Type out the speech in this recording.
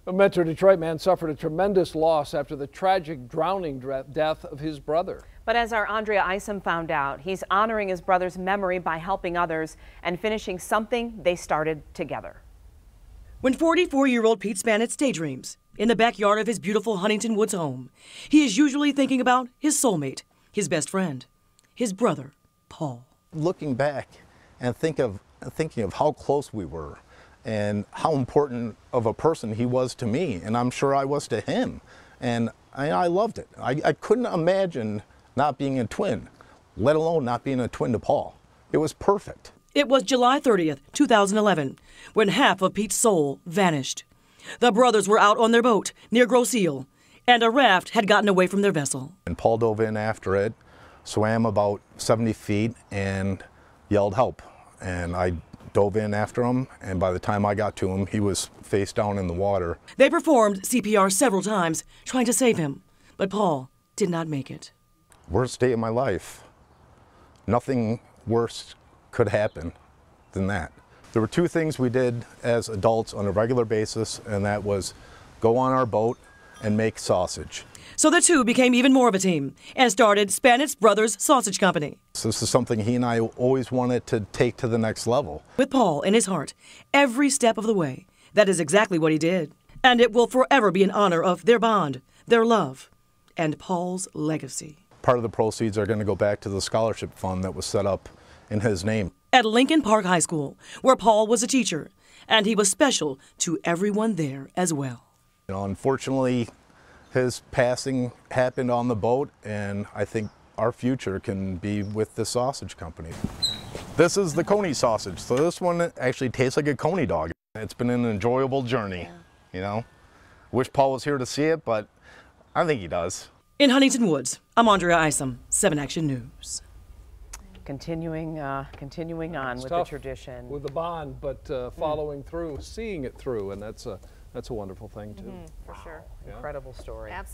A Metro Detroit man suffered a tremendous loss after the tragic drowning death of his brother. But as our Andrea Isom found out, he's honoring his brother's memory by helping others and finishing something they started together. When 44-year-old Pete Spanitz daydreams in the backyard of his beautiful Huntington Woods home, he is usually thinking about his soulmate, his best friend, his brother, Paul. Looking back and thinking of how close we were and how important of a person he was to me, and I'm sure I was to him, and I loved it. I couldn't imagine not being a twin, let alone not being a twin to Paul. It was perfect. It was July 30th, 2011, when half of Pete's soul vanished. The brothers were out on their boat near Grosse Ile, and a raft had gotten away from their vessel. And Paul dove in after it, swam about 70 feet, and yelled help. And I dove in after him, and by the time I got to him, he was face down in the water. They performed CPR several times, trying to save him, but Paul did not make it. Worst day of my life. Nothing worse could happen than that. There were two things we did as adults on a regular basis, and that was go on our boat and make sausage. So the two became even more of a team and started Spanitz Brothers Sausage Company. So this is something he and I always wanted to take to the next level. With Paul in his heart, every step of the way. That is exactly what he did. And it will forever be in honor of their bond, their love, and Paul's legacy. Part of the proceeds are going to go back to the scholarship fund that was set up in his name. At Lincoln Park High School, where Paul was a teacher, and he was special to everyone there as well. You know, unfortunately, his passing happened on the boat, and I think our future can be with the sausage company. This is the Coney sausage, so this one actually tastes like a Coney dog. It's been an enjoyable journey, you know. Wish Paul was here to see it, but I think he does. In Huntington Woods, I'm Andrea Isom, 7 Action News. Continuing on with the tradition. With the bond, but following through, seeing it through, and that's a wonderful thing too. For sure. Incredible story. Absolutely.